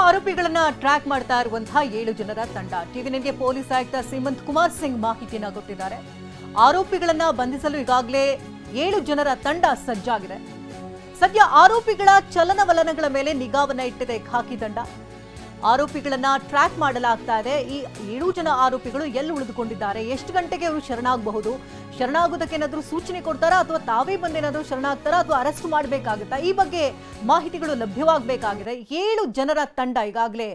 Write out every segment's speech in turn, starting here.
ಆರೋಪಿಗಳನ್ನ track ಮಾಡ್ತಾ ಇರುವಂತಹ 7 ಜನರ ತಂಡ. ಟಿವಿ9ಗೆ ಪೊಲೀಸ್ ಆಯುಕ್ತ ಸೀಮಂತ್ ಕುಮಾರ್ ಸಿಂಗ್ ಮಾಹಿತಿಯನ್ನು ಕೊಟ್ಟಿದ್ದಾರೆ. ಆರೋಪಿಗಳನ್ನ ಬಂಧಿಸಲು ಈಗಾಗಲೇ 7 ಜನರ ತಂಡ ಸಜ್ಜಾಗಿದೆ. ಸದ್ಯ ಆರೋಪಿಗಳ ಚಲನವಲನಗಳ ಮೇಲೆ ನಿಗಾವನ್ನ ಇಟ್ಟಿದೆ ಖಾಕಿ ತಂಡ. ಆರೋಪಿಗಳನ್ನ ಟ್ರ್ಯಾಕ್ ಮಾಡಲಾಗ್ತಾ ಇದೆ. ಈ 7 ಜನ ಆರೋಪಿಗಳು ಎಲ್ಲಿ ಉಳಿದುಕೊಂಡಿದ್ದಾರೆ, ಎಷ್ಟು ಗಂಟೆಗೆ ಅವರು ಶರಣಾಗಬಹುದು, ಶರಣಾಗೋದಕ್ಕೆ ಏನಾದರೂ ಸೂಚನೆ ಕೊಡ್ತಾರಾ ಅಥವಾ ತಾವೇ ಬಂದೇನಾದರೂ ಶರಣಾಗ್ತಾರಾ ಅಥವಾ ಅರೆಸ್ಟ್ ಮಾಡಬೇಕಾಗುತ್ತಾ, ಈ ಬಗ್ಗೆ ಮಾಹಿತಿಗಳು ಲಭ್ಯವಾಗಬೇಕಾಗಿದೆ. 7 ಜನರ ತಂಡ ಈಗಾಗಲೇ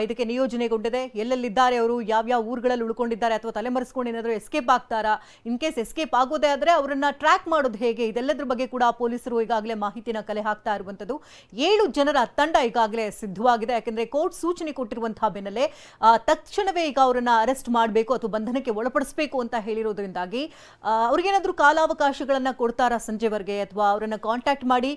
ಇದಕ್ಕೆ ನಿಯೋಜನೆಗೊಂಡಿದೆ. ಎಲ್ಲೆಲ್ಲಿದ್ದಾರೆ ಅವರು, ಯಾವ್ಯಾವ ಊರುಗಳಲ್ಲಿ ಉಳ್ಕೊಂಡಿದ್ದಾರೆ ಅಥವಾ ತಲೆಮರೆಸ್ಕೊಂಡು ಏನಾದರೂ ಎಸ್ಕೇಪ್ ಆಗ್ತಾರಾ, ಇನ್ ಕೇಸ್ ಎಸ್ಕೇಪ್ ಆಗೋದೇ ಆದರೆ ಅವರನ್ನ ಟ್ರ್ಯಾಕ್ ಮಾಡೋದು ಹೇಗೆ, ಇದೆಲ್ಲದರ ಬಗ್ಗೆ ಕೂಡ ಪೊಲೀಸರು ಈಗಾಗಲೇ ಮಾಹಿತಿನ ಕಲೆ ಹಾಕ್ತಾ ಇರುವಂಥದ್ದು. 7 ಜನರ ತಂಡ ಈಗಾಗಲೇ ಸಿದ್ಧವಾಗಿದೆ. ಯಾಕೆಂದ್ರೆ ಕೋರ್ಟ್ ಸೂಚನೆ ಕೊಟ್ಟಿರುವಂತಹ ಬೆನ್ನಲ್ಲೇ ತಕ್ಷಣವೇ ಈಗ ಅವರನ್ನ ಅರೆಸ್ಟ್ ಮಾಡಬೇಕು ಅಥವಾ ಬಂಧನಕ್ಕೆ ಒಳಪಡಿಸಬೇಕು ಅಂತ ಹೇಳಿರೋದ್ರಿಂದಾಗಿ ಅವ್ರಿಗೇನಾದ್ರೂ ಕಾಲಾವಕಾಶಗಳನ್ನ ಕೊಡ್ತಾರಾ ಸಂಜೆವರೆಗೆ, ಅಥವಾ ಅವರನ್ನ ಕಾಂಟ್ಯಾಕ್ಟ್ ಮಾಡಿ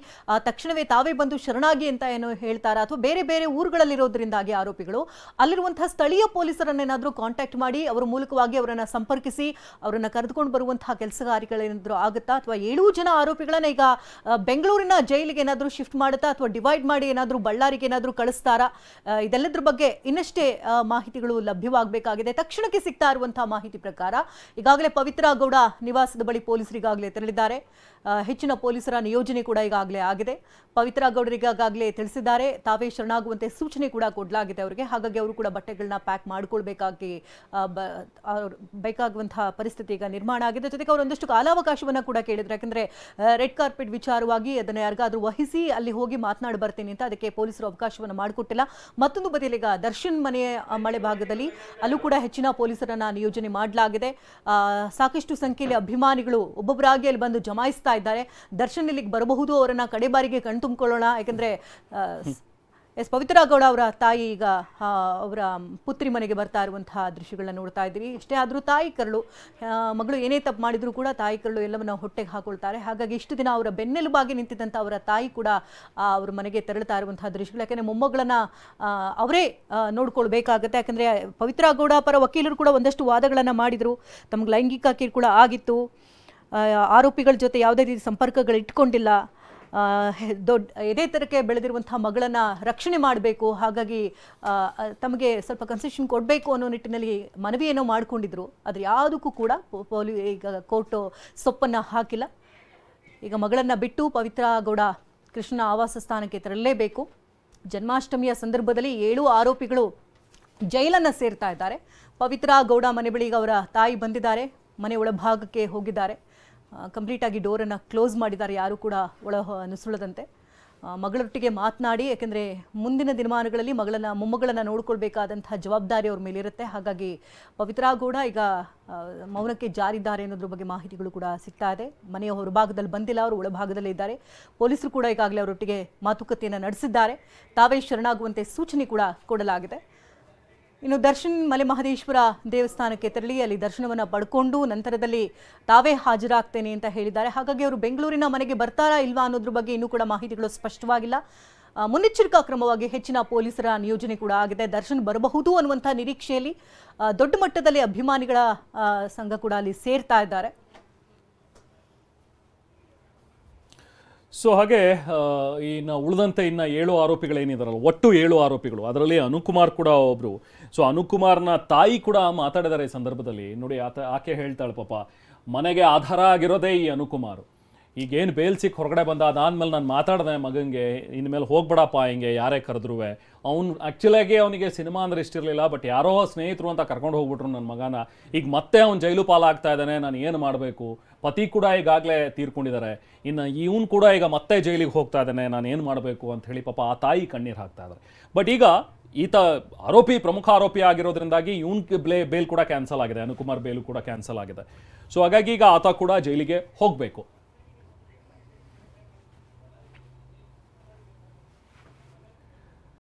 ತಕ್ಷಣವೇ ತಾವೇ ಬಂದು ಶರಣಾಗಿ ಅಂತ ಏನೋ ಹೇಳ್ತಾರಾ, ಅಥವಾ ಬೇರೆ ಬೇರೆ ಊರುಗಳಲ್ಲಿರೋದ್ರಿಂದಾಗಿ ಆರೋಪಿಗಳು ಅಲ್ಲಿರುವಂತಹ ಸ್ಥಳೀಯ ಪೊಲೀಸರನ್ನೇನಾದ್ರೂ ಕಾಂಟ್ಯಾಕ್ಟ್ ಮಾಡಿ ಅವರ ಮೂಲಕವಾಗಿ ಅವರನ್ನ ಸಂಪರ್ಕಿಸಿ ಅವರನ್ನ ಕರೆದುಕೊಂಡು ಬರುವಂತಹ ಕೆಲಸ ಕಾರ್ಯಗಳೇನಾದ್ರೂ ಆಗುತ್ತಾ, ಅಥವಾ 7 ಜನ ಆರೋಪಿಗಳನ್ನ ಈಗ ಬೆಂಗಳೂರಿನ ಜೈಲಿಗೆ ಏನಾದ್ರೂ ಶಿಫ್ಟ್ ಮಾಡುತ್ತಾ ಅಥವಾ ಡಿವೈಡ್ ಮಾಡಿ ಏನಾದ್ರೂ ಬಳ್ಳಾರಿಗೆ ಏನಾದ್ರೂ ಕಳಿಸ್ತಾರಾ, ಇದೆಲ್ಲದರ ಬಗ್ಗೆ ಇನ್ನಷ್ಟೇ ಮಾಹಿತಿಗಳು ಲಭ್ಯವಾಗಬೇಕಾಗಿದೆ. ತಕ್ಷಣಕ್ಕೆ ಸಿಗ್ತಾ ಇರುವಂತಹ ಮಾಹಿತಿ ಪ್ರಕಾರ ಈಗಾಗಲೇ ಪವಿತ್ರ ಗೌಡ ನಿವಾಸದ ಬಳಿ ಪೊಲೀಸರು ಈಗಾಗಲೇ ತೆರಳಿದ್ದಾರೆ. ಹೆಚ್ಚಿನ ಪೊಲೀಸರ ನಿಯೋಜನೆ ಕೂಡ ಈಗಾಗಲೇ ಆಗಿದೆ. ಪವಿತ್ರ ಗೌಡರಿಗೆ ಈಗಾಗಲೇ ತಿಳಿಸಿದ್ದಾರೆ, ತಾವೇ ಶರಣಾಗುವಂತೆ ಸೂಚನೆ ಕೂಡ ಕೊಡಲಾಗಿದೆ ಅವರಿಗೆ. ಹಾಗಾಗಿ ಅವರು ಕೂಡ ಬಟ್ಟೆಗಳನ್ನ ಪ್ಯಾಕ್ ಮಾಡ್ಕೊಳ್ಬೇಕಾಗಿ ಬೇಕಾಗುವಂತಹ ಪರಿಸ್ಥಿತಿ ಈಗ ನಿರ್ಮಾಣ ಆಗಿದೆ. ಜೊತೆಗೆ ಅವರು ಒಂದಷ್ಟು ಕಾಲಾವಕಾಶವನ್ನ ಕೂಡ ಕೇಳಿದ್ರು. ಯಾಕಂದ್ರೆ ರೆಡ್ ಕಾರ್ಪೆಟ್ ವಿಚಾರವಾಗಿ ಅದನ್ನ ಯಾರಿಗಾದ್ರೂ ವಹಿಸಿ ಅಲ್ಲಿ ಹೋಗಿ ಮಾತನಾಡಿ ಬರ್ತೀನಿ ಅಂತ ಅದಕ್ಕೆ ಪೊಲೀಸರು ಅವಕಾಶವನ್ನು ಮಾಡಿಕೊಟ್ಟಿಲ್ಲ. ಮತ್ತೊಂದು ಬದಿಯಲ್ಲಿ ಈಗ ದರ್ಶನ್ ಮಳೆ ಭಾಗದಲ್ಲಿ ಅಲ್ಲೂ ಕೂಡ ಹೆಚ್ಚಿನ ಪೊಲೀಸರನ್ನ ನಿಯೋಜನೆ ಮಾಡಲಾಗಿದೆ. ಸಾಕಷ್ಟು ಸಂಖ್ಯೆಯಲ್ಲಿ ಅಭಿಮಾನಿಗಳು ಒಬ್ಬೊಬ್ಬರಾಗಿ ಅಲ್ಲಿ ಬಂದು ಜಮಾಯಿಸ್ತಾ ಇದ್ದಾರೆ. ದರ್ಶನ್ ಇಲ್ಲಿಗೆ ಬರಬಹುದು, ಅವರನ್ನ ಕಡೆ ಬಾರಿಗೆ ಕಣ್ತುಂಬಿಕೊಳ್ಳೋಣ. ಯಾಕಂದ್ರೆ ಪವಿತ್ರ ಗೌಡ ಅವರ ತಾಯಿ ಈಗ ಅವರ ಪುತ್ರಿ ಮನೆಗೆ ಬರ್ತಾ ಇರುವಂತಹ ದೃಶ್ಯಗಳನ್ನ ನೋಡ್ತಾ ಇದ್ದೀವಿ. ಇಷ್ಟೇ ಆದರೂ ತಾಯಿ ಕರಳು, ಮಗಳು ಏನೇ ತಪ್ಪು ಮಾಡಿದ್ರು ಕೂಡ ತಾಯಿ ಕರಳು ಎಲ್ಲವನ್ನ ಹೊಟ್ಟೆಗೆ ಹಾಕೊಳ್ತಾರೆ. ಹಾಗಾಗಿ ಇಷ್ಟು ದಿನ ಅವರ ಬೆನ್ನೆಲುಬಾಗಿ ನಿಂತಿದ್ದಂಥ ಅವರ ತಾಯಿ ಕೂಡ ಅವ್ರ ಮನೆಗೆ ತೆರಳುತ್ತಾ ಇರುವಂತಹ ದೃಶ್ಯಗಳು. ಯಾಕಂದ್ರೆ ಮೊಮ್ಮಗಳನ್ನ ಅವರೇ ನೋಡ್ಕೊಳ್ಬೇಕಾಗತ್ತೆ. ಯಾಕಂದ್ರೆ ಪವಿತ್ರ ಗೌಡ ಪರ ವಕೀಲರು ಕೂಡ ಒಂದಷ್ಟು ವಾದಗಳನ್ನ ಮಾಡಿದ್ರು. ತಮ್ಗೆ ಲೈಂಗಿಕ ಕಿರುಕುಳ ಆಗಿತ್ತು, ಆರೋಪಿಗಳ ಜೊತೆ ಯಾವುದೇ ರೀತಿ ಸಂಪರ್ಕಗಳು ಇಟ್ಕೊಂಡಿಲ್ಲ, ಇದೇ ಥರಕ್ಕೆ ಬೆಳೆದಿರುವಂತಹ ಮಗಳನ್ನ ರಕ್ಷಣೆ ಮಾಡಬೇಕು, ಹಾಗಾಗಿ ತಮಗೆ ಸ್ವಲ್ಪ ಕನ್ಸೆಷನ್ ಕೊಡಬೇಕು ಅನ್ನೋ ನಿಟ್ಟಿನಲ್ಲಿ ಮನವಿಯೇನೋ ಮಾಡಿಕೊಂಡಿದ್ರು. ಆದರೆ ಯಾವುದಕ್ಕೂ ಕೂಡ ಈಗ ಕೋರ್ಟು ಸೊಪ್ಪನ್ನು ಹಾಕಿಲ್ಲ. ಈಗ ಮಗಳನ್ನು ಬಿಟ್ಟು ಪವಿತ್ರ ಗೌಡ ಕೃಷ್ಣ ಆವಾಸ ಸ್ಥಾನಕ್ಕೆ ತೆರಳಲೇಬೇಕು. ಜನ್ಮಾಷ್ಟಮಿಯ ಸಂದರ್ಭದಲ್ಲಿ 7 ಆರೋಪಿಗಳು ಜೈಲನ್ನು ಸೇರ್ತಾ ಇದ್ದಾರೆ. ಪವಿತ್ರ ಗೌಡ ಮನೆ ಬಳಿಗೆ ಅವರ ತಾಯಿ ಬಂದಿದ್ದಾರೆ, ಮನೆ ಒಳಭಾಗಕ್ಕೆ ಹೋಗಿದ್ದಾರೆ. ಕಂಪ್ಲೀಟ್ ಆಗಿ ಡೋರನ್ನು ಕ್ಲೋಸ್ ಮಾಡಿದ್ದಾರೆ, ಯಾರು ಕೂಡ ಒಳ ನುಸುಳದಂತೆ. ಮಗಳೊಟ್ಟಿಗೆ ಮಾತನಾಡಿ, ಯಾಕೆಂದರೆ ಮುಂದಿನ ದಿನಮಾನಗಳಲ್ಲಿ ಮೊಮ್ಮಗಳನ್ನು ನೋಡ್ಕೊಳ್ಬೇಕಾದಂತಹ ಜವಾಬ್ದಾರಿ ಅವ್ರ ಮೇಲಿರುತ್ತೆ. ಹಾಗಾಗಿ ಪವಿತ್ರ ಗೌಡ ಈಗ ಮೌನಕ್ಕೆ ಜಾರಿದ್ದಾರೆ ಅನ್ನೋದ್ರ ಬಗ್ಗೆ ಮಾಹಿತಿಗಳು ಕೂಡ ಸಿಗ್ತಾ ಇದೆ. ಮನೆಯ ಹೊರಭಾಗದಲ್ಲಿ ಬಂದಿಲ್ಲ, ಅವರು ಒಳಭಾಗದಲ್ಲೇ ಇದ್ದಾರೆ. ಪೊಲೀಸರು ಕೂಡ ಈಗಾಗಲೇ ಅವರೊಟ್ಟಿಗೆ ಮಾತುಕತೆಯನ್ನು ನಡೆಸಿದ್ದಾರೆ. ತಾವೇ ಶರಣಾಗುವಂತೆ ಸೂಚನೆ ಕೂಡ ಕೊಡಲಾಗಿದೆ. ಇನ್ನು ದರ್ಶನ್ ಮಲೆ ಮಹದೇಶ್ವರ ದೇವಸ್ಥಾನಕ್ಕೆ ತೆರಳಿ ಅಲ್ಲಿ ದರ್ಶನವನ್ನು ಪಡ್ಕೊಂಡು ನಂತರದಲ್ಲಿ ತಾವೇ ಹಾಜರಾಗ್ತೇನೆ ಅಂತ ಹೇಳಿದ್ದಾರೆ. ಹಾಗಾಗಿ ಅವರು ಬೆಂಗಳೂರಿನ ಮನೆಗೆ ಬರ್ತಾರಾ ಇಲ್ವಾ ಅನ್ನೋದ್ರ ಬಗ್ಗೆ ಇನ್ನೂ ಕೂಡ ಮಾಹಿತಿಗಳು ಸ್ಪಷ್ಟವಾಗಿಲ್ಲ. ಮುನ್ನೆಚ್ಚರಿಕಾ ಕ್ರಮವಾಗಿ ಹೆಚ್ಚಿನ ಪೊಲೀಸರ ನಿಯೋಜನೆ ಕೂಡ ಆಗಿದೆ. ದರ್ಶನ್ ಬರಬಹುದು ಅನ್ನುವಂಥ ನಿರೀಕ್ಷೆಯಲ್ಲಿ ದೊಡ್ಡ ಮಟ್ಟದಲ್ಲಿ ಅಭಿಮಾನಿಗಳ ಸಂಘ ಕೂಡ ಅಲ್ಲಿ ಸೇರ್ತಾ ಇದ್ದಾರೆ. ಸೊ ಹಾಗೆ ಇನ್ನು ಉಳಿದಂತೆ ಇನ್ನು 7 ಆರೋಪಿಗಳೇನಿದಾರಲ್ಲ, ಒಟ್ಟು 7 ಆರೋಪಿಗಳು, ಅದರಲ್ಲಿ ಅನುಕುಮಾರ್ ಕೂಡ ಒಬ್ರು. ಸೊ ಅನುಕುಮಾರ್ನ ತಾಯಿ ಕೂಡ ಮಾತಾಡಿದ್ದಾರೆ ಈ ಸಂದರ್ಭದಲ್ಲಿ. ನೋಡಿ, ಆಕೆ ಹೇಳ್ತಾಳೆ, ಪಾಪ ಮನೆಗೆ ಆಧಾರ ಆಗಿರೋದೇ ಈ ಅನುಕುಮಾರ್. ಈಗೇನು ಬೇಲ್ ಸಿಕ್ಕ ಹೊರಗಡೆ ಬಂದ ಅದಾದ್ಮೇಲೆ ನಾನು ಮಾತಾಡಿದೆ ಮಗನಿಗೆ, ಇನ್ಮೇಲೆ ಹೋಗ್ಬೇಡಪ್ಪ ಹಿಂಗೆ ಯಾರೇ ಕರೆದ್ರು. ಅವ್ನು ಆ್ಯಕ್ಚುಲಾಗಿ ಅವನಿಗೆ ಸಿನಿಮಾ ಅಂದರೆ ಇಷ್ಟಿರಲಿಲ್ಲ, ಬಟ್ ಯಾರೋ ಸ್ನೇಹಿತರು ಅಂತ ಕರ್ಕೊಂಡು ಹೋಗ್ಬಿಟ್ರು ನನ್ನ ಮಗನ. ಈಗ ಮತ್ತೆ ಅವ್ನು ಜೈಲು ಪಾಲಾಗ್ತಾ ಇದ್ದಾನೆ, ನಾನು ಏನು ಮಾಡಬೇಕು? ಪತಿ ಕೂಡ ಈಗಾಗಲೇ ತೀರ್ಕೊಂಡಿದ್ದಾರೆ, ಇನ್ನು ಇವನು ಕೂಡ ಈಗ ಮತ್ತೆ ಜೈಲಿಗೆ ಹೋಗ್ತಾ ಇದ್ದಾನೆ, ನಾನು ಏನು ಮಾಡಬೇಕು ಅಂತ ಹೇಳಿ ಪಾಪ ಆ ತಾಯಿ ಕಣ್ಣೀರು ಹಾಕ್ತಾ ಇದ್ದಾರೆ. ಬಟ್ ಈಗ ಈತ ಪ್ರಮುಖ ಆರೋಪಿ ಆಗಿರೋದ್ರಿಂದಾಗಿ ಇವನ್ ಬೇಲ್ ಕೂಡ ಕ್ಯಾನ್ಸಲ್ ಆಗಿದೆ, ಅನುಕುಮಾರ್ ಬೇಲು ಕೂಡ ಕ್ಯಾನ್ಸಲ್ ಆಗಿದೆ. ಸೊ ಹಾಗಾಗಿ ಈಗ ಆತ ಕೂಡ ಜೈಲಿಗೆ ಹೋಗಬೇಕು.